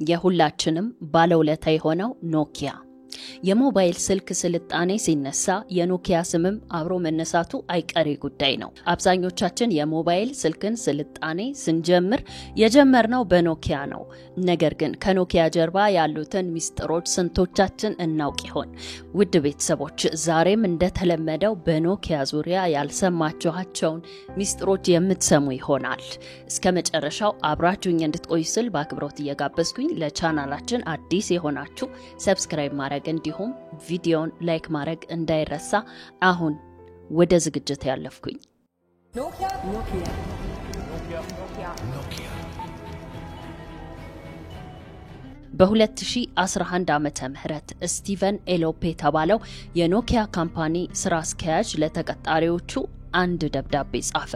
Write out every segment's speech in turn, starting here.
የሁላችንም ባለውለታ የሆነው ኖኪያ የሞባይል ስልክ ስልጣኔ ሲነሳ የኖኪያ ስምም አብሮ መነሳቱ አይቀሬ ጉዳይ ነው። አብዛኞቻችን የሞባይል ስልክን ስልጣኔ ስንጀምር የጀመርነው በኖኪያ ነው። ነገር ግን ከኖኪያ ጀርባ ያሉትን ሚስጥሮች ስንቶቻችን እናውቅ ይሆን? ውድ ቤተሰቦች ዛሬም እንደተለመደው በኖኪያ ዙሪያ ያልሰማችኋቸውን ሚስጥሮች የምትሰሙ ይሆናል። እስከ መጨረሻው አብራችሁኝ እንድትቆዩ ስል በአክብሮት እየጋበዝኩኝ ለቻናላችን አዲስ የሆናችሁ ሰብስክራይብ ማድረግ እንዲሁም ቪዲዮን ላይክ ማድረግ እንዳይረሳ። አሁን ወደ ዝግጅት ያለፍኩኝ። ኖኪያ በ2011 ዓመተ ምህረት ስቲቨን ኤሎፔ ተባለው የኖኪያ ካምፓኒ ስራ አስኪያጅ ለተቀጣሪዎቹ አንድ ደብዳቤ ጻፈ።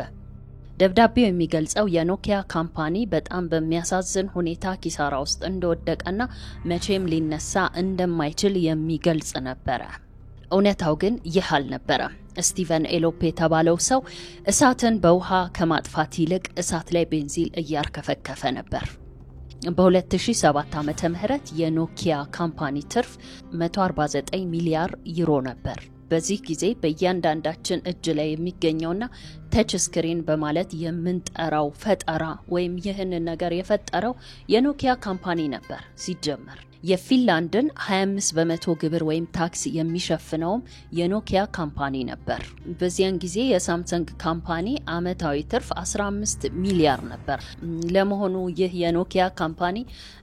ደብዳቤው የሚገልጸው የኖኪያ ካምፓኒ በጣም በሚያሳዝን ሁኔታ ኪሳራ ውስጥ እንደወደቀና መቼም ሊነሳ እንደማይችል የሚገልጽ ነበር። እውነታው ግን ይህ አልነበረም። ስቲቨን ኤሎፔ የተባለው ሰው እሳትን በውሃ ከማጥፋት ይልቅ እሳት ላይ ቤንዚን እያርከፈከፈ ነበር። በ2007 ዓመተ ምህረት የኖኪያ ካምፓኒ ትርፍ 149 ሚሊዮን ዩሮ ነበር። በዚህ ጊዜ በእያንዳንዳችን እጅ ላይ የሚገኘውና ተች ስክሪን በማለት የምንጠራው ፈጠራ ወይም ይህንን ነገር የፈጠረው የኖኪያ ካምፓኒ ነበር። ሲጀመር የፊንላንድን 25% ግብር ወይም ታክስ የሚሸፍነው የኖኪያ ካምፓኒ ነበር። በዚያን ጊዜ የሳምሰንግ ካምፓኒ አመታዊ ትርፍ 15 ሚሊዮን ነበር። ለመሆኑ ይህ የኖኪያ ካምፓኒ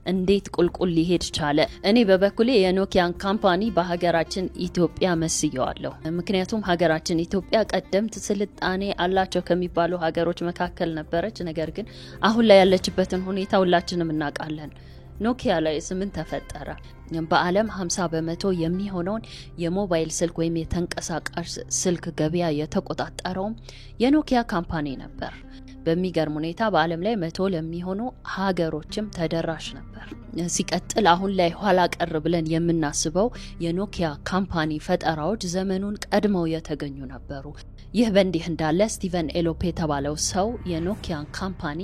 እንዴት ቁልቁል ሊሄድ ቻለ? እኔ በበኩሌ የኖኪያን ካምፓኒ በሀገራችን ኢትዮጵያ መስየዋለሁ። ምክንያቱም ሀገራችን ኢትዮጵያ ቀደምት ስልጣኔ አላቸው ከሚባሉ ሀገሮች መካከል ነበረች። ነገር ግን አሁን ላይ ያለችበትን ሁኔታ ሁላችንም እናውቃለን። ኖኪያ ላይ ምን ተፈጠረ? በዓለም 50% የሚሆነውን የሞባይል ስልክ ወይም የተንቀሳቃሽ ስልክ ገበያ የተቆጣጠረው የኖኪያ ካምፓኒ ነበር። በሚገርም ሁኔታ በዓለም ላይ 100 ለሚሆኑ ሀገሮችም ተደራሽ ነበር። ሲቀጥል አሁን ላይ ኋላ ቀር ብለን የምናስበው የኖኪያ ካምፓኒ ፈጠራዎች ዘመኑን ቀድመው የተገኙ ነበሩ። ይህ በእንዲህ እንዳለ ስቲቨን ኤሎፔ የተባለው ሰው የኖኪያን ካምፓኒ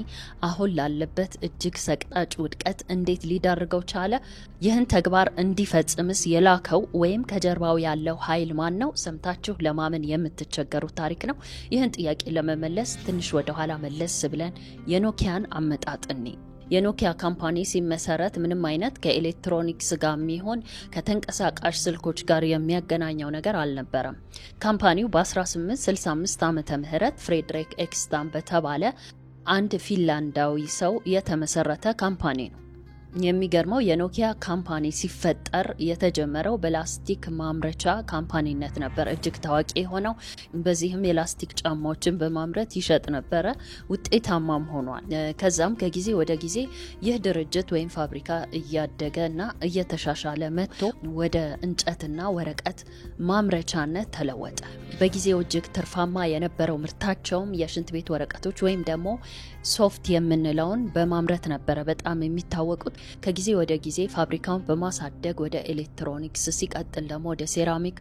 አሁን ላለበት እጅግ ሰቅጣጭ ውድቀት እንዴት ሊዳርገው ቻለ? ይህን ተግባር እንዲፈጽምስ የላከው ወይም ከጀርባው ያለው ኃይል ማን ነው? ሰምታችሁ ለማመን የምትቸገሩት ታሪክ ነው። ይህን ጥያቄ ለመመለስ ትንሽ ወደ ኋላ መለስ ብለን የኖኪያን አመጣጥኒ የኖኪያ ካምፓኒ ሲመሰረት ምንም አይነት ከኤሌክትሮኒክስ ጋር የሚሆን ከተንቀሳቃሽ ስልኮች ጋር የሚያገናኘው ነገር አልነበረም። ካምፓኒው በ1865 ዓመተ ምህረት ፍሬድሪክ ኤክስታም በተባለ አንድ ፊንላንዳዊ ሰው የተመሰረተ ካምፓኒ ነው። የሚገርመው የኖኪያ ካምፓኒ ሲፈጠር የተጀመረው በላስቲክ ማምረቻ ካምፓኒነት ነበር። እጅግ ታዋቂ ሆነው በዚህም የላስቲክ ጫማዎችን በማምረት ይሸጥ ነበር። ውጤታማም ሆኗል። ከዛም ከጊዜ ወደ ጊዜ ይህ ድርጅት ወይም ፋብሪካ እያደገና እየተሻሻለ መጥቶ ወደ እንጨትና ወረቀት ማምረቻነት ተለወጠ። በጊዜው እጅግ ትርፋማ የነበረው ምርታቸውም የሽንት ቤት ወረቀቶች ወይም ደግሞ ሶፍት የምንለውን በማምረት ነበር በጣም የሚታወቁት። ከጊዜ ወደ ጊዜ ፋብሪካውን በማሳደግ ወደ ኤሌክትሮኒክስ ሲቀጥል ደግሞ ወደ ሴራሚክ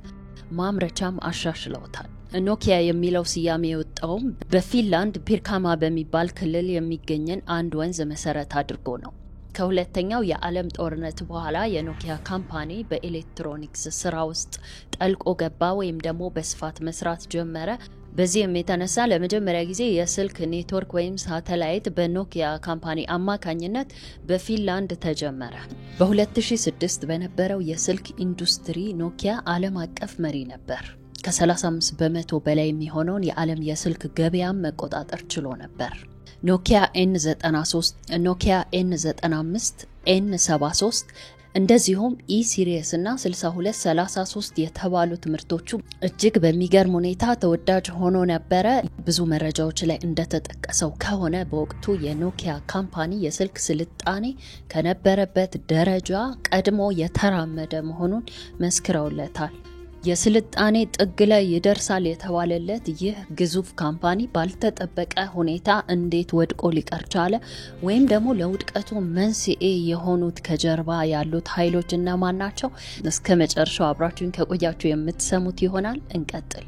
ማምረቻም አሻሽለውታል። ኖኪያ የሚለው ስያሜ የወጣውም በፊንላንድ ፒርካማ በሚባል ክልል የሚገኘን አንድ ወንዝ መሰረት አድርጎ ነው። ከሁለተኛው የዓለም ጦርነት በኋላ የኖኪያ ካምፓኒ በኤሌክትሮኒክስ ስራ ውስጥ ጠልቆ ገባ ወይም ደግሞ በስፋት መስራት ጀመረ። በዚህም የተነሳ ለመጀመሪያ ጊዜ የስልክ ኔትወርክ ወይም ሳተላይት በኖኪያ ካምፓኒ አማካኝነት በፊንላንድ ተጀመረ። በ2006 በነበረው የስልክ ኢንዱስትሪ ኖኪያ ዓለም አቀፍ መሪ ነበር። ከ35% በላይ የሚሆነውን የዓለም የስልክ ገበያም መቆጣጠር ችሎ ነበር። ኖኪያ N93፣ ኖኪያ N95፣ N73 እንደዚሁም ኢሲሪየስ እና 6233 የተባሉት ምርቶቹ እጅግ በሚገርም ሁኔታ ተወዳጅ ሆኖ ነበር። ብዙ መረጃዎች ላይ እንደተጠቀሰው ከሆነ በወቅቱ የኖኪያ ካምፓኒ የስልክ ስልጣኔ ከነበረበት ደረጃ ቀድሞ የተራመደ መሆኑን መስክረውለታል። የስልጣኔ ጥግ ላይ ይደርሳል የተባለለት ይህ ግዙፍ ካምፓኒ ባልተጠበቀ ሁኔታ እንዴት ወድቆ ሊቀር ቻለ? ወይም ደግሞ ለውድቀቱ መንስኤ የሆኑት ከጀርባ ያሉት ኃይሎች እነማን ናቸው? እስከ መጨረሻው አብራችሁን ከቆያችሁ የምትሰሙት ይሆናል። እንቀጥል።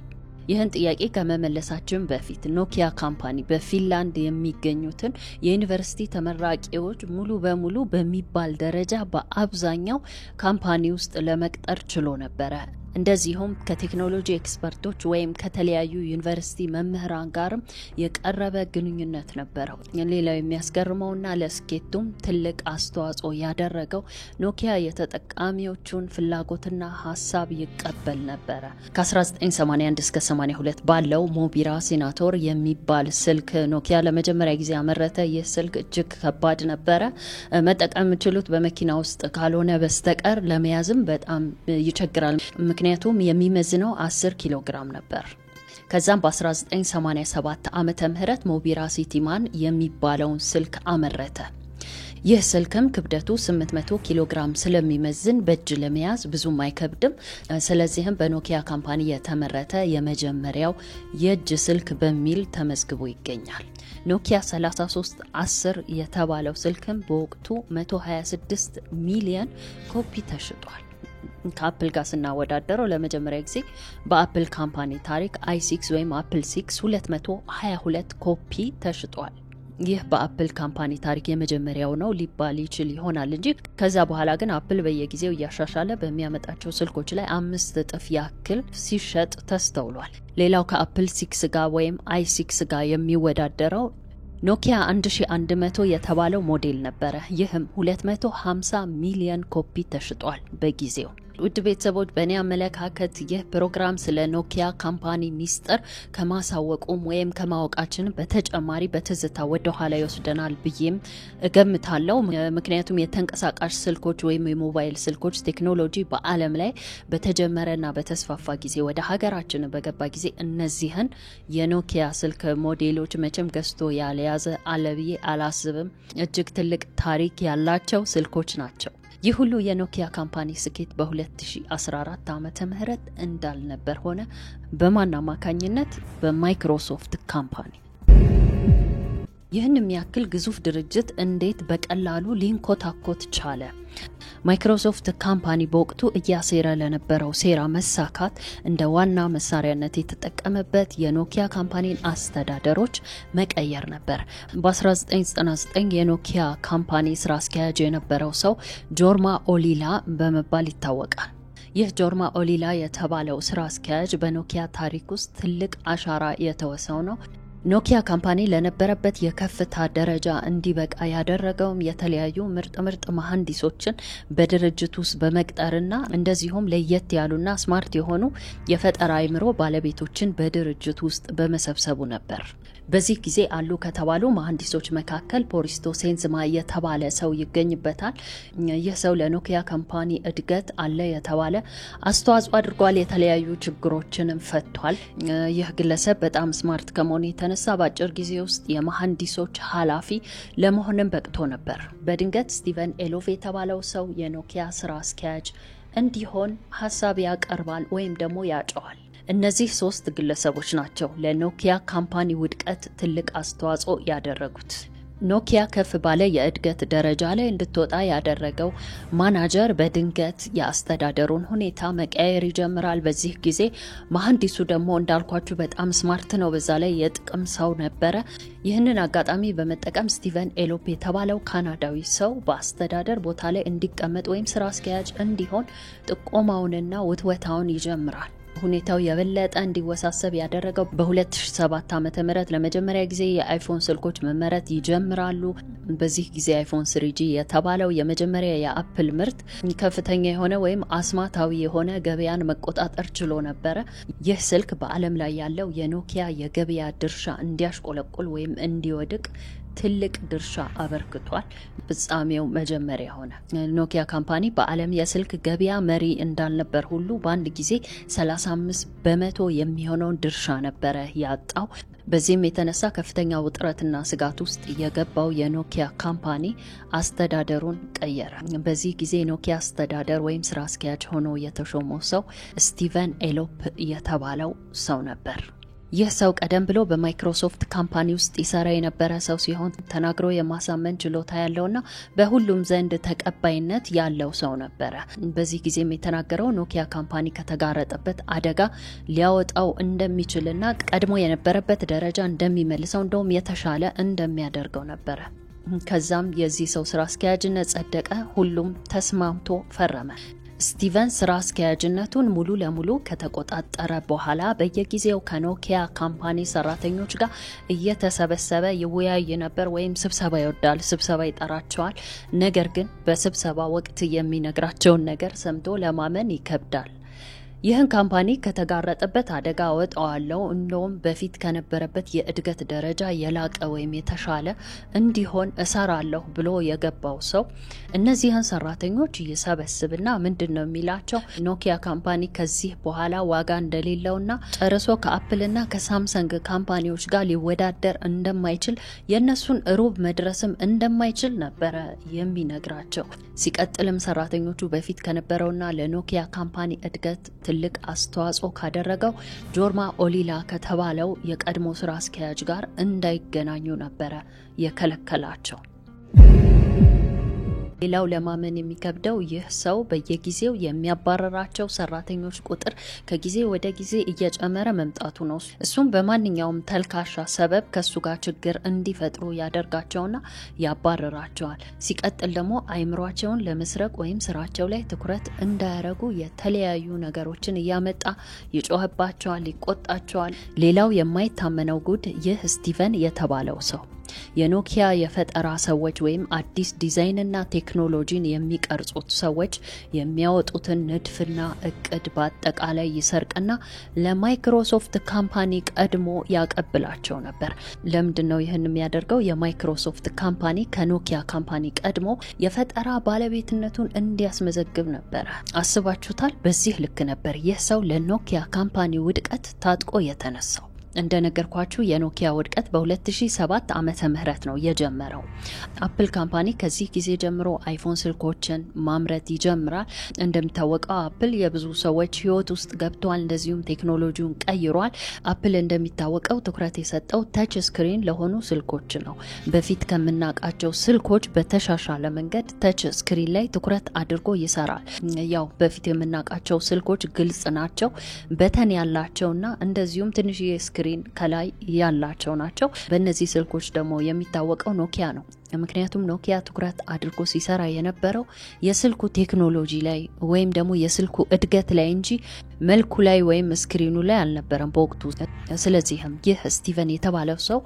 ይህን ጥያቄ ከመመለሳችን በፊት ኖኪያ ካምፓኒ በፊንላንድ የሚገኙትን የዩኒቨርሲቲ ተመራቂዎች ሙሉ በሙሉ በሚባል ደረጃ በአብዛኛው ካምፓኒ ውስጥ ለመቅጠር ችሎ ነበር። እንደዚሁም ከቴክኖሎጂ ኤክስፐርቶች ወይም ከተለያዩ ዩኒቨርሲቲ መምህራን ጋርም የቀረበ ግንኙነት ነበረው። ሌላው የሚያስገርመውና ለስኬቱም ትልቅ አስተዋጽኦ ያደረገው ኖኪያ የተጠቃሚዎቹን ፍላጎትና ሐሳብ ይቀበል ነበር። ከ1981 እስከ 82 ባለው ሞቢራ ሴናቶር የሚባል ስልክ ኖኪያ ለመጀመሪያ ጊዜ አመረተ። ይህ ስልክ እጅግ ከባድ ነበር። መጠቀም የምትችሉት በመኪና ውስጥ ካልሆነ በስተቀር ለመያዝም በጣም ይቸግራል። ምክንያቱም የሚመዝነው 10 ኪሎ ግራም ነበር። ከዛም በ1987 ዓመተ ምህረት ሞቢራ ሲቲማን የሚባለውን ስልክ አመረተ። ይህ ስልክም ክብደቱ 800 ኪሎ ግራም ስለሚመዝን በእጅ ለመያዝ ብዙም አይከብድም። ስለዚህም በኖኪያ ካምፓኒ የተመረተ የመጀመሪያው የእጅ ስልክ በሚል ተመዝግቦ ይገኛል። ኖኪያ 3310 የተባለው ስልክም በወቅቱ 126 ሚሊዮን ኮፒ ተሽጧል። ከአፕል ጋር ስናወዳደረው ለመጀመሪያ ጊዜ በአፕል ካምፓኒ ታሪክ i6 ወይም አፕል 6 222 ኮፒ ተሽጧል። ይህ በአፕል ካምፓኒ ታሪክ የመጀመሪያው ነው ሊባል ይችል ይሆናል እንጂ ከዛ በኋላ ግን አፕል በየጊዜው እያሻሻለ በሚያመጣቸው ስልኮች ላይ 5 እጥፍ ያክል ሲሸጥ ተስተውሏል። ሌላው ከአፕል 6 ጋር ወይም i6 ጋር የሚወዳደረው ኖኪያ 1100 የተባለው ሞዴል ነበር። ይህም 250 ሚሊዮን ኮፒ ተሽጧል በጊዜው። ውድ ቤተሰቦች በእኔ አመለካከት ይህ ፕሮግራም ስለ ኖኪያ ካምፓኒ ሚስጥር ከማሳወቁም ወይም ከማወቃችን በተጨማሪ በትዝታ ወደ ኋላ ይወስደናል ብዬም እገምታለሁ። ምክንያቱም የተንቀሳቃሽ ስልኮች ወይም የሞባይል ስልኮች ቴክኖሎጂ በዓለም ላይ በተጀመረና በተስፋፋ ጊዜ ወደ ሀገራችን በገባ ጊዜ እነዚህን የኖኪያ ስልክ ሞዴሎች መቼም ገዝቶ ያለያዘ አለ ብዬ አላስብም። እጅግ ትልቅ ታሪክ ያላቸው ስልኮች ናቸው። ይህ ሁሉ የኖኪያ ካምፓኒ ስኬት በ2014 ዓመተ ምህረት እንዳልነበር ሆነ። በማን አማካኝነት? በማይክሮሶፍት ካምፓኒ። ይህን የሚያክል ግዙፍ ድርጅት እንዴት በቀላሉ ሊንኮታኮት ቻለ? ማይክሮሶፍት ካምፓኒ በወቅቱ እያሴረ ለነበረው ሴራ መሳካት እንደ ዋና መሳሪያነት የተጠቀመበት የኖኪያ ካምፓኒን አስተዳደሮች መቀየር ነበር። በ1999 የኖኪያ ካምፓኒ ስራ አስኪያጅ የነበረው ሰው ጆርማ ኦሊላ በመባል ይታወቃል። ይህ ጆርማ ኦሊላ የተባለው ስራ አስኪያጅ በኖኪያ ታሪክ ውስጥ ትልቅ አሻራ የተወሰው ነው። ኖኪያ ካምፓኒ ለነበረበት የከፍታ ደረጃ እንዲበቃ ያደረገውም የተለያዩ ምርጥ መሐንዲሶችን በድርጅቱ ውስጥ በመቅጠርና እንደዚሁም ለየት ያሉና ስማርት የሆኑ የፈጠራ አእምሮ ባለቤቶችን በድርጅቱ ውስጥ በመሰብሰቡ ነበር። በዚህ ጊዜ አሉ ከተባሉ መሐንዲሶች መካከል ፖሪስቶ ሴንዝማ የተባለ ሰው ይገኝበታል። ይህ ሰው ለኖኪያ ካምፓኒ እድገት አለ የተባለ አስተዋጽኦ አድርጓል። የተለያዩ ችግሮችንም ፈቷል። ይህ ግለሰብ በጣም ስማርት ከመሆኑ የተነሳ በአጭር ጊዜ ውስጥ የመሐንዲሶች ኃላፊ ለመሆንም በቅቶ ነበር። በድንገት ስቲቨን ኤሎፍ የተባለው ሰው የኖኪያ ስራ አስኪያጅ እንዲሆን ሐሳብ ያቀርባል ወይም ደግሞ ያጨዋል። እነዚህ 3 ግለሰቦች ናቸው ለኖኪያ ካምፓኒ ውድቀት ትልቅ አስተዋጽኦ ያደረጉት። ኖኪያ ከፍ ባለ የእድገት ደረጃ ላይ እንድትወጣ ያደረገው ማናጀር በድንገት የአስተዳደሩን ሁኔታ መቀየር ይጀምራል። በዚህ ጊዜ መሐንዲሱ ደግሞ እንዳልኳችሁ በጣም ስማርት ነው፣ በዛ ላይ የጥቅም ሰው ነበረ። ይህንን አጋጣሚ በመጠቀም ስቲቨን ኤሎፕ የተባለው ካናዳዊ ሰው በአስተዳደር ቦታ ላይ እንዲቀመጥ ወይም ስራ አስኪያጅ እንዲሆን ጥቆማውንና ውትወታውን ይጀምራል። ሁኔታው የበለጠ እንዲወሳሰብ ያደረገው በ2007 ዓመተ ምህረት ለመጀመሪያ ጊዜ የአይፎን ስልኮች መመረት ይጀምራሉ። በዚህ ጊዜ አይፎን 3G የተባለው የመጀመሪያ የአፕል ምርት ከፍተኛ የሆነ ወይም አስማታዊ የሆነ ገበያን መቆጣጠር ችሎ ነበር። ይህ ስልክ በዓለም ላይ ያለው የኖኪያ የገበያ ድርሻ እንዲያሽቆለቁል ወይም እንዲወድቅ ትልቅ ድርሻ አበርክቷል። ፍጻሜው መጀመሪያ ሆነ። ኖኪያ ካምፓኒ በዓለም የስልክ ገበያ መሪ እንዳልነበር ሁሉ በአንድ ጊዜ 35% የሚሆነውን ድርሻ ነበር ያጣው። በዚህም የተነሳ ከፍተኛ ውጥረትና ስጋት ውስጥ የገባው የኖኪያ ካምፓኒ አስተዳደሩን ቀየረ። በዚህ ጊዜ ኖኪያ አስተዳደር ወይም ስራ አስኪያጅ ሆኖ የተሾመው ሰው ስቲቨን ኤሎፕ የተባለው ሰው ነበር። ይህ ሰው ቀደም ብሎ በማይክሮሶፍት ካምፓኒ ውስጥ ይሰራ የነበረ ሰው ሲሆን ተናግሮ የማሳመን ችሎታ ያለውና በሁሉም ዘንድ ተቀባይነት ያለው ሰው ነበር። በዚህ ጊዜም የተናገረው ኖኪያ ካምፓኒ ከተጋረጠበት አደጋ ሊያወጣው እንደሚችልና ቀድሞ የነበረበት ደረጃ እንደሚመልሰው እንደውም የተሻለ እንደሚያደርገው ነበር። ከዛም የዚህ ሰው ስራ አስኪያጅነት ጸደቀ። ሁሉም ተስማምቶ ፈረመ። ስቲቨን ስራ አስኪያጅነቱን ሙሉ ለሙሉ ከተቆጣጠረ በኋላ በየጊዜው ከኖኪያ ካምፓኒ ሰራተኞች ጋር እየተሰበሰበ ይወያይ ነበር ወይም ስብሰባ ይወዳል፣ ስብሰባ ይጠራቸዋል። ነገር ግን በስብሰባ ወቅት የሚነግራቸውን ነገር ሰምቶ ለማመን ይከብዳል። ይህን ካምፓኒ ከተጋረጠበት አደጋ አወጣዋለሁ እንደውም በፊት ከነበረበት የእድገት ደረጃ የላቀ ወይም የተሻለ እንዲሆን እሰራለሁ ብሎ የገባው ሰው እነዚህን ሰራተኞች ይሰበስብና ምንድነው የሚላቸው? ኖኪያ ካምፓኒ ከዚህ በኋላ ዋጋ እንደሌለውና ጨርሶ ከአፕልና ከሳምሰንግ ካምፓኒዎች ጋር ሊወዳደር እንደማይችል የነሱን ሩብ መድረስም እንደማይችል ነበር የሚነግራቸው። ሲቀጥልም ሰራተኞቹ በፊት ከነበረውና ለኖኪያ ካምፓኒ እድገት ትልቅ አስተዋጽኦ ካደረገው ጆርማ ኦሊላ ከተባለው የቀድሞ ስራ አስኪያጅ ጋር እንዳይገናኙ ነበር የከለከላቸው። ሌላው ለማመን የሚከብደው ይህ ሰው በየጊዜው የሚያባረራቸው ሰራተኞች ቁጥር ከጊዜ ወደ ጊዜ እየጨመረ መምጣቱ ነው። እሱም በማንኛውም ተልካሻ ሰበብ ከሱ ጋር ችግር እንዲፈጥሩ ያደርጋቸውና ያባረራቸዋል። ሲቀጥል ደግሞ አይምሯቸውን ለመስረቅ ወይም ስራቸው ላይ ትኩረት እንዳያረጉ የተለያዩ ነገሮችን እያመጣ ይጮህባቸዋል፣ ይቆጣቸዋል። ሌላው የማይታመነው ጉድ ይህ ስቲቨን የተባለው ሰው የኖኪያ የፈጠራ ሰዎች ወይም አዲስ ዲዛይንና ቴክኖሎጂን የሚቀርጹት ሰዎች የሚያወጡትን ንድፍና እቅድ በአጠቃላይ ይሰርቅና ለማይክሮሶፍት ካምፓኒ ቀድሞ ያቀብላቸው ነበር። ለምንድነው ይህን የሚያደርገው? የማይክሮሶፍት ካምፓኒ ከኖኪያ ካምፓኒ ቀድሞ የፈጠራ ባለቤትነቱን እንዲያስመዘግብ ነበር። አስባችሁታል? በዚህ ልክ ነበር ይህ ሰው ለኖኪያ ካምፓኒ ውድቀት ታጥቆ የተነሳው። እንደነገርኳችሁ የኖኪያ ውድቀት በ2007 ዓመተ ምህረት ነው የጀመረው። አፕል ካምፓኒ ከዚህ ጊዜ ጀምሮ አይፎን ስልኮችን ማምረት ይጀምራል። እንደሚታወቀው አፕል የብዙ ሰዎች ህይወት ውስጥ ገብቷል፣ እንደዚሁም ቴክኖሎጂውን ቀይሯል። አፕል እንደሚታወቀው ትኩረት የሰጠው ታች ስክሪን ለሆኑ ስልኮች ነው። በፊት ከምናቃቸው ስልኮች በተሻሻለ መንገድ ታች ስክሪን ላይ ትኩረት አድርጎ ይሰራል። ያው በፊት የምናቃቸው ስልኮች ግልጽ ናቸው፣ በተን ያላቸውና እንደዚሁም ትንሽ ስክሪን ከላይ ያላቸው ናቸው። በእነዚህ ስልኮች ደግሞ የሚታወቀው ኖኪያ ነው። ምክንያቱም ኖኪያ ትኩረት አድርጎ ሲሰራ የነበረው የስልኩ ቴክኖሎጂ ላይ ወይም ደግሞ የስልኩ እድገት ላይ እንጂ መልኩ ላይ ወይም ስክሪኑ ላይ አልነበረም በወቅቱ። ስለዚህም ይህ ስቲቨን የተባለው ሰው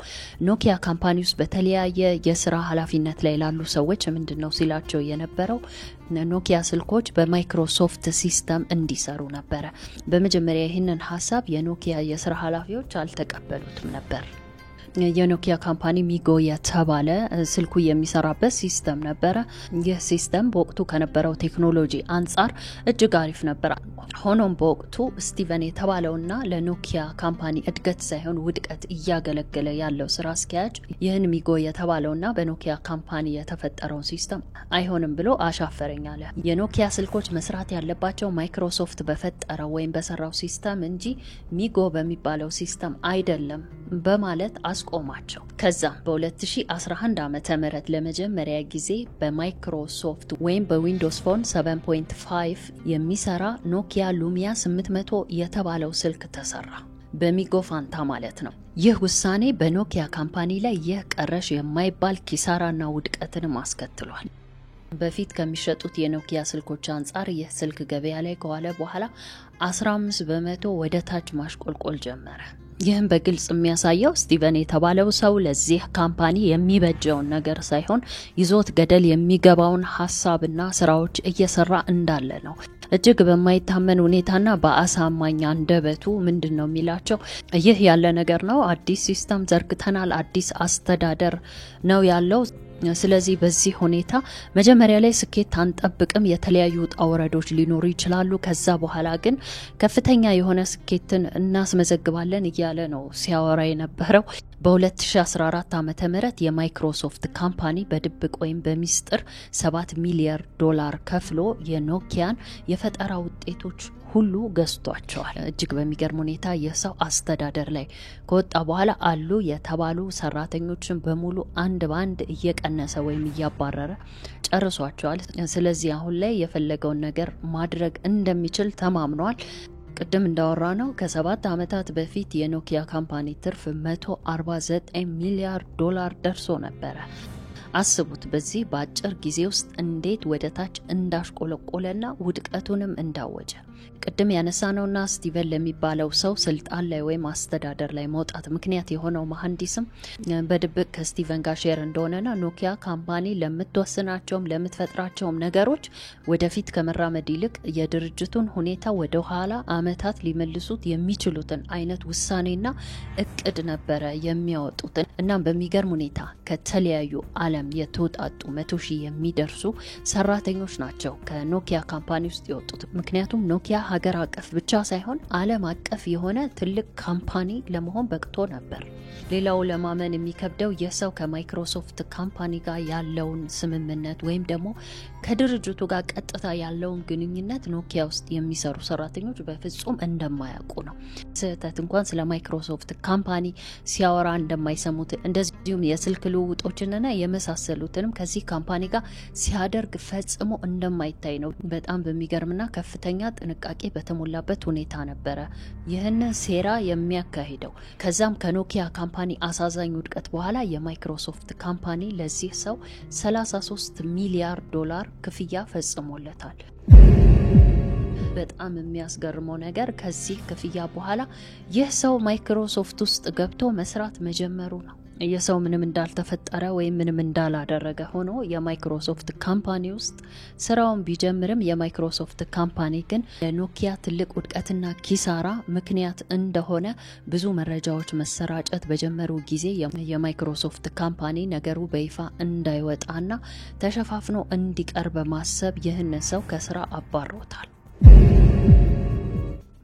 ኖኪያ ካምፓኒ ውስጥ በተለያየ የስራ ኃላፊነት ላይ ላሉ ሰዎች ምንድነው ሲላቸው የነበረው? ኖኪያ ስልኮች በማይክሮሶፍት ሲስተም እንዲሰሩ ነበር። በመጀመሪያ ይህንን ሐሳብ የኖኪያ የስራ ኃላፊዎች አልተቀበሉትም ነበር። የኖኪያ ካምፓኒ ሚጎ የተባለ ስልኩ የሚሰራበት ሲስተም ነበር። ይህ ሲስተም በወቅቱ ከነበረው ቴክኖሎጂ አንፃር እጅግ አሪፍ ነበር። ሆኖም በወቅቱ ስቲቨን የተባለውና ለኖኪያ ካምፓኒ እድገት ሳይሆን ውድቀት እያገለገለ ያለው ስራ አስኪያጅ ይህን ሚጎ የተባለውና በኖኪያ ካምፓኒ የተፈጠረውን ሲስተም አይሆንም ብሎ አሻፈረኝ አለ። የኖኪያ ስልኮች መስራት ያለባቸው ማይክሮሶፍት በፈጠረው ወይም በሰራው ሲስተም እንጂ ሚጎ በሚባለው ሲስተም አይደለም በማለት አስቆማቸው። ከዛ በ2011 ዓመተ ምህረት ለመጀመሪያ ጊዜ በማይክሮሶፍት ወይም በዊንዶውስ ፎን 7.5 የሚሰራ ኖኪያ ሉሚያ 800 የተባለው ስልክ ተሰራ። በሚጎ ፋንታ ማለት ነው። ይህ ውሳኔ በኖኪያ ካምፓኒ ላይ የቀረሽ የማይባል ኪሳራና ውድቀትን ማስከትሏል። በፊት ከሚሸጡት የኖኪያ ስልኮች አንፃር ይህ ስልክ ገበያ ላይ ከዋለ በኋላ 15% ወደ ታች ማሽቆልቆል ጀመረ። ይህም በግልጽ የሚያሳየው ስቲቨን የተባለው ሰው ለዚህ ካምፓኒ የሚበጀውን ነገር ሳይሆን ይዞት ገደል የሚገባውን ሐሳብና ስራዎች እየሰራ እንዳለ ነው። እጅግ በማይታመን ሁኔታና በአሳማኝ አንደበቱ ምንድነው የሚላቸው? ይህ ያለ ነገር ነው፣ አዲስ ሲስተም ዘርግተናል፣ አዲስ አስተዳደር ነው ያለው። ስለዚህ በዚህ ሁኔታ መጀመሪያ ላይ ስኬት አንጠብቅም፣ የተለያዩ ጣውረዶች ሊኖሩ ይችላሉ፣ ከዛ በኋላ ግን ከፍተኛ የሆነ ስኬትን እናስመዘግባለን እያለ ነው ሲያወራ የነበረው። በ2014 ዓመተ ምህረት የማይክሮሶፍት ካምፓኒ በድብቅ ወይም በሚስጥር $7 ሚሊዮን ከፍሎ የኖኪያን የፈጠራ ውጤቶች ሁሉ ገዝቷቸዋል። እጅግ በሚገርም ሁኔታ የሰው አስተዳደር ላይ ከወጣ በኋላ አሉ የተባሉ ሰራተኞችን በሙሉ አንድ ባንድ እየቀነሰ ወይም እያባረረ ጨርሷቸዋል። ስለዚህ አሁን ላይ የፈለገውን ነገር ማድረግ እንደሚችል ተማምኗል። ቅድም እንዳወራ ነው ከ7 አመታት በፊት የኖኪያ ካምፓኒ ትርፍ $149 ሚሊዮን ደርሶ ነበር። አስቡት በዚህ በአጭር ጊዜ ውስጥ እንዴት ወደታች እንዳሽቆለቆለና ውድቀቱንም እንዳወጀ። ቅድም ያነሳነውና ስቲቨን ለሚባለው ሰው ስልጣን ላይ ወይም አስተዳደር ላይ መውጣት ምክንያት የሆነው መሐንዲስም በድብቅ ከስቲቨን ጋር ሼር እንደሆነና ኖኪያ ካምፓኒ ለምትወስናቸውም ለምትፈጥራቸውም ነገሮች ወደፊት ከመራመድ ይልቅ የድርጅቱን ሁኔታ ወደ ኋላ አመታት ሊመልሱት የሚችሉትን አይነት ውሳኔና እቅድ ነበረ የሚያወጡት። እናም በሚገርም ሁኔታ ከተለያዩ ዓለም የተውጣጡ 100,000 የሚደርሱ ሰራተኞች ናቸው ከኖኪያ ካምፓኒ ውስጥ የወጡት። ምክንያቱም ኖኪያ ሀገር አቀፍ ብቻ ሳይሆን ዓለም አቀፍ የሆነ ትልቅ ካምፓኒ ለመሆን በቅቶ ነበር። ሌላው ለማመን የሚከብደው የሰው ከማይክሮሶፍት ካምፓኒ ጋር ያለውን ስምምነት ወይም ደግሞ ከድርጅቱ ጋር ቀጥታ ያለውን ግንኙነት ኖኪያ ውስጥ የሚሰሩ ሰራተኞች በፍጹም እንደማያውቁ ነው። ስህተት እንኳን ስለ ማይክሮሶፍት ካምፓኒ ሲያወራ እንደማይሰሙት፣ እንደዚሁም የስልክ ልውውጦችንና የመሳሰሉትንም ከዚህ ካምፓኒ ጋር ሲያደርግ ፈጽሞ እንደማይታይ ነው። በጣም በሚገርምና ከፍተኛ ጥንቃቄ በተሞላበት ሁኔታ ነበረ ይህንን ሴራ የሚያካሂደው። ከዛም ከኖኪያ ካምፓኒ አሳዛኝ ውድቀት በኋላ የማይክሮሶፍት ካምፓኒ ለዚህ ሰው $33 ሚሊዮን ክፍያ ፈጽሞለታል። በጣም የሚያስገርመው ነገር ከዚህ ክፍያ በኋላ ይህ ሰው ማይክሮሶፍት ውስጥ ገብቶ መስራት መጀመሩ ነው። የሰው ምንም እንዳልተፈጠረ ወይም ምንም እንዳላደረገ ሆኖ የማይክሮሶፍት ካምፓኒ ውስጥ ስራውን ቢጀምርም የማይክሮሶፍት ካምፓኒ ግን ለኖኪያ ትልቅ ውድቀትና ኪሳራ ምክንያት እንደሆነ ብዙ መረጃዎች መሰራጨት በጀመሩ ጊዜ የማይክሮሶፍት ካምፓኒ ነገሩ በይፋ እንዳይወጣና ተሸፋፍኖ እንዲቀር በማሰብ ይህን ሰው ከስራ አባሮታል።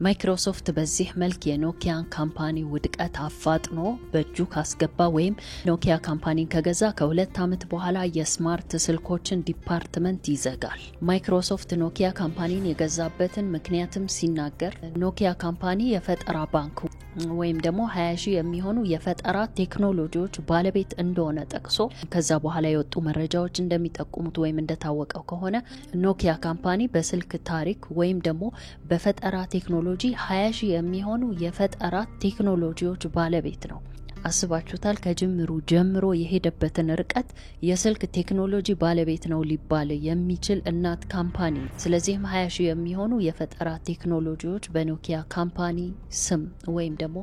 ማይክሮሶፍት በዚህ መልክ የኖኪያን ካምፓኒ ውድቀት አፋጥኖ በእጁ ካስገባ ወይም ኖኪያ ካምፓኒን ከገዛ ከ2 አመት በኋላ የስማርት ስልኮችን ዲፓርትመንት ይዘጋል። ማይክሮሶፍት ኖኪያ ካምፓኒን የገዛበትን ምክንያትም ሲናገር ኖኪያ ካምፓኒ የፈጠራ ባንክ ወይም ደግሞ 20,000 የሚሆኑ የፈጠራ ቴክኖሎጂዎች ባለቤት እንደሆነ ጠቅሶ ከዛ በኋላ የወጡ መረጃዎች እንደሚጠቁሙት ወይም እንደታወቀው ከሆነ ኖኪያ ካምፓኒ በስልክ ታሪክ ወይም ደግሞ በፈጠራ ቴክኖሎጂ 20,000 የሚሆኑ የፈጠራ ቴክኖሎጂዎች ባለቤት ነው። አስባችሁታል? ከጅምሩ ጀምሮ የሄደበትን ርቀት የስልክ ቴክኖሎጂ ባለቤት ነው ሊባል የሚችል እናት ካምፓኒ። ስለዚህም 20,000 የሚሆኑ የፈጠራ ቴክኖሎጂዎች በኖኪያ ካምፓኒ ስም ወይም ደግሞ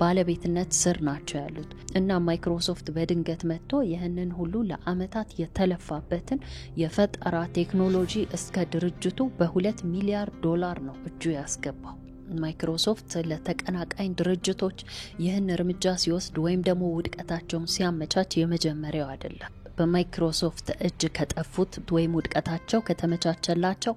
ባለቤትነት ስር ናቸው ያሉት እና ማይክሮሶፍት በድንገት መጥቶ ይህንን ሁሉ ለአመታት የተለፋበትን የፈጠራ ቴክኖሎጂ እስከ ድርጅቱ $2 ሚሊዮን ነው እጁ ያስገባው። ማይክሮሶፍት ለተቀናቃኝ ድርጅቶች ይህን እርምጃ ሲወስድ ወይም ደግሞ ውድቀታቸውን ሲያመቻች የመጀመሪያው አይደለም። በማይክሮሶፍት እጅ ከጠፉት ወይም ውድቀታቸው ከተመቻቸላቸው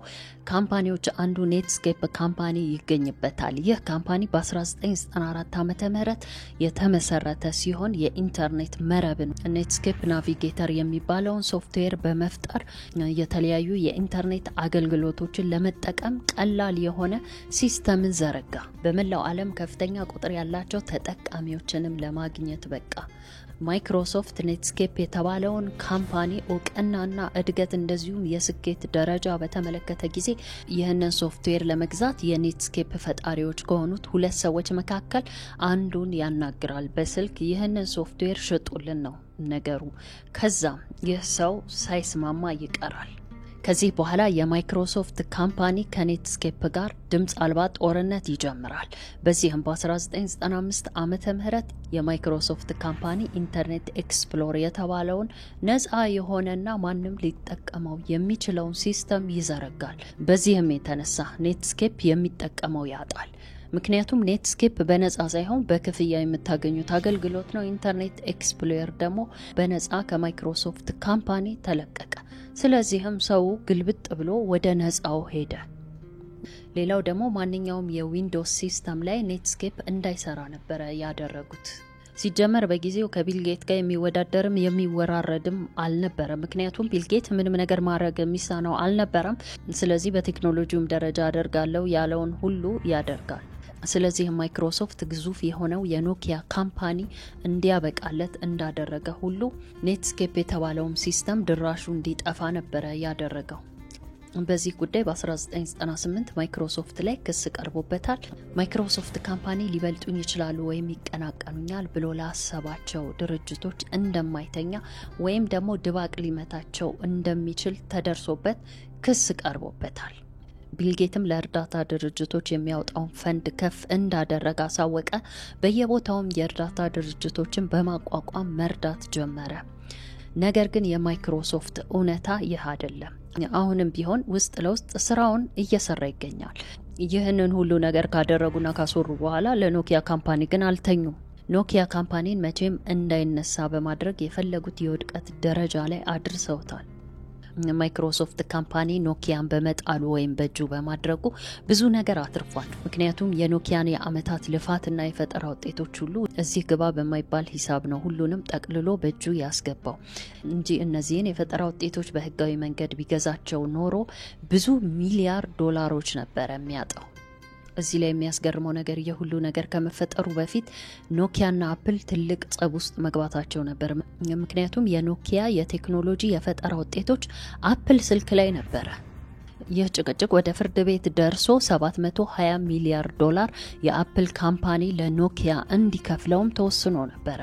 ካምፓኒዎች አንዱ ኔትስኬፕ ካምፓኒ ይገኝበታል። ይህ ካምፓኒ በ1994 ዓመተ ምህረት የተመሰረተ ሲሆን የኢንተርኔት መረብን ኔትስኬፕ ናቪጌተር የሚባለውን ሶፍትዌር በመፍጠር የተለያዩ የኢንተርኔት አገልግሎቶችን ለመጠቀም ቀላል የሆነ ሲስተምን ዘረጋ። በመላው ዓለም ከፍተኛ ቁጥር ያላቸው ተጠቃሚዎችንም ለማግኘት በቃ። ማይክሮሶፍት ኔትስኬፕ የተባለውን ካምፓኒ እውቅናና እድገት እንደዚሁም የስኬት ደረጃ በተመለከተ ጊዜ ይህንን ሶፍትዌር ለመግዛት የኔትስኬፕ ፈጣሪዎች ከሆኑት 2 ሰዎች መካከል አንዱን ያናግራል በስልክ። ይህንን ሶፍትዌር ሽጡልን ነው ነገሩ። ከዛም ይህ ሰው ሳይስማማ ይቀራል። ከዚህ በኋላ የማይክሮሶፍት ካምፓኒ ከኔትስኬፕ ጋር ድምጽ አልባ ጦርነት ይጀምራል። በዚህም በ1995 ዓመተ ምህረት የማይክሮሶፍት ካምፓኒ ኢንተርኔት ኤክስፕሎረር የተባለውን ነፃ የሆነና ማንም ሊጠቀመው የሚችለውን ሲስተም ይዘረጋል። በዚህም የተነሳ ኔትስኬፕ የሚጠቀመው ያጣል። ምክንያቱም ኔትስኬፕ በነፃ ሳይሆን በክፍያ የምታገኙት አገልግሎት ነው። ኢንተርኔት ኤክስፕሎረር ደግሞ በነፃ ከማይክሮሶፍት ካምፓኒ ተለቀቀ። ስለዚህም ሰው ግልብጥ ብሎ ወደ ነፃው ሄደ። ሌላው ደግሞ ማንኛውም የዊንዶውስ ሲስተም ላይ ኔትስኬፕ እንዳይሰራ ነበር ያደረጉት። ሲጀመር በጊዜው ከቢል ጌት ጋር የሚወዳደርም የሚወራረድም አልነበረም። ምክንያቱም ቢል ጌት ምንም ነገር ማድረግ የሚሳነው አልነበረም። ስለዚህ በቴክኖሎጂውም ደረጃ አደርጋለሁ ያለውን ሁሉ ያደርጋል። ስለዚህ ማይክሮሶፍት ግዙፍ የሆነው የኖኪያ ካምፓኒ እንዲያበቃለት እንዳደረገ ሁሉ ኔትስኬፕ የተባለውም ሲስተም ድራሹ እንዲጠፋ ነበር ያደረገው። በዚህ ጉዳይ በ1998 ማይክሮሶፍት ላይ ክስ ቀርቦበታል። ማይክሮሶፍት ካምፓኒ ሊበልጡኝ ይችላሉ ወይም ይቀናቀኑኛል ብሎ ላሰባቸው ድርጅቶች እንደማይተኛ ወይም ደግሞ ድባቅ ሊመታቸው እንደሚችል ተደርሶበት ክስ ቀርቦበታል። ቢል ጌትም ለእርዳታ ድርጅቶች የሚያወጣውን ፈንድ ከፍ እንዳደረገ አሳወቀ። በየቦታውም የእርዳታ ድርጅቶችን በማቋቋም መርዳት ጀመረ። ነገር ግን የማይክሮሶፍት እውነታ ይህ አይደለም። አሁንም ቢሆን ውስጥ ለውስጥ ስራውን እየሰራ ይገኛል። ይህንን ሁሉ ነገር ካደረጉና ካሰሩ በኋላ ለኖኪያ ካምፓኒ ግን አልተኙም። ኖኪያ ካምፓኒን መቼም እንዳይነሳ በማድረግ የፈለጉት የውድቀት ደረጃ ላይ አድርሰውታል። ማይክሮሶፍት ካምፓኒ ኖኪያን በመጣሉ ወይም በእጁ በማድረጉ ብዙ ነገር አትርፏል። ምክንያቱም የኖኪያን የአመታት ልፋትና የፈጠራ ውጤቶች ሁሉ እዚህ ግባ በማይባል ሂሳብ ነው ሁሉንም ጠቅልሎ በእጁ ያስገባው እንጂ እነዚህን የፈጠራ ውጤቶች በህጋዊ መንገድ ቢገዛቸው ኖሮ ብዙ ሚሊያርድ ዶላሮች ነበር የሚያጣው። እዚህ ላይ የሚያስገርመው ነገር የሁሉ ነገር ከመፈጠሩ በፊት ኖኪያና አፕል ትልቅ ጸብ ውስጥ መግባታቸው ነበር። ምክንያቱም የኖኪያ የቴክኖሎጂ የፈጠራ ውጤቶች አፕል ስልክ ላይ ነበር። ይህ ጭቅጭቅ ወደ ፍርድ ቤት ደርሶ 720 ሚሊያርድ ዶላር የአፕል ካምፓኒ ለኖኪያ እንዲከፍለውም ተወስኖ ነበር።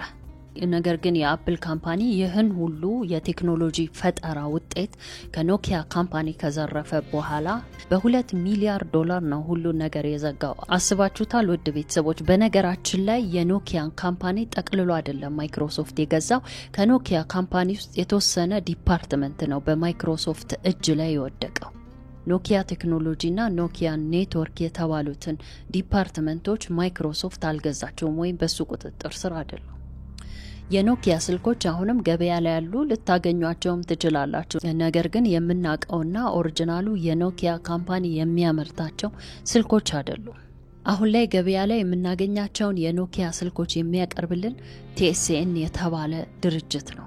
ነገር ግን የአፕል ካምፓኒ ይህን ሁሉ የቴክኖሎጂ ፈጠራ ውጤት ከኖኪያ ካምፓኒ ከዘረፈ በኋላ በ2 ሚሊያርድ ዶላር ነው ሁሉ ነገር የዘጋው። አስባችሁታል ውድ ቤተሰቦች? በነገራችን ላይ የኖኪያን ካምፓኒ ጠቅልሎ አይደለም ማይክሮሶፍት የገዛው። ከኖኪያ ካምፓኒ ውስጥ የተወሰነ ዲፓርትመንት ነው በማይክሮሶፍት እጅ ላይ የወደቀው። ኖኪያ ቴክኖሎጂና ኖኪያ ኔትወርክ የተባሉትን ዲፓርትመንቶች ማይክሮሶፍት አልገዛቸውም ወይም በሱ ቁጥጥር ስር አይደሉም። የኖኪያ ስልኮች አሁንም ገበያ ላይ ያሉ ልታገኟቸውም ትችላላችሁ። ነገር ግን የምናቀውና ኦሪጂናሉ የኖኪያ ካምፓኒ የሚያመርታቸው ስልኮች አይደሉም። አሁን ላይ ገበያ ላይ የምናገኛቸውን የኖኪያ ስልኮች የሚያቀርብልን TSN የተባለ ድርጅት ነው።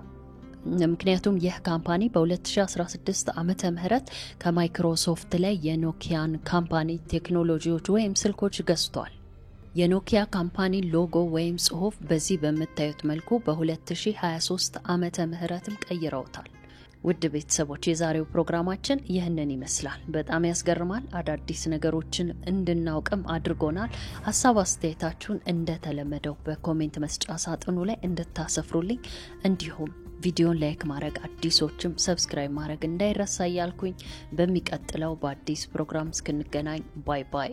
ምክንያቱም ይህ ካምፓኒ በ2016 ዓመተ ምህረት ከማይክሮሶፍት ላይ የኖኪያን ካምፓኒ ቴክኖሎጂዎች ወይም ስልኮች ገዝቷል። የኖኪያ ካምፓኒ ሎጎ ወይም ጽሁፍ በዚህ በመታየት መልኩ በ2023 ዓመተ ምህረትም ቀይረውታል። ውድ ቤተሰቦች የዛሬው ፕሮግራማችን ይህንን ይመስላል። በጣም ያስገርማል። አዳዲስ ነገሮችን እንድናውቅም አድርጎናል። ሐሳብ አስተያየታችሁን እንደተለመደው በኮሜንት መስጫ ሳጥኑ ላይ እንድታሰፍሩልኝ እንዲሁም ቪዲዮን ላይክ ማድረግ አዲሶችም ሰብስክራይብ ማድረግ እንዳይረሳ እያልኩኝ በሚቀጥለው በአዲስ ፕሮግራም እስክንገናኝ ባይ ባይ።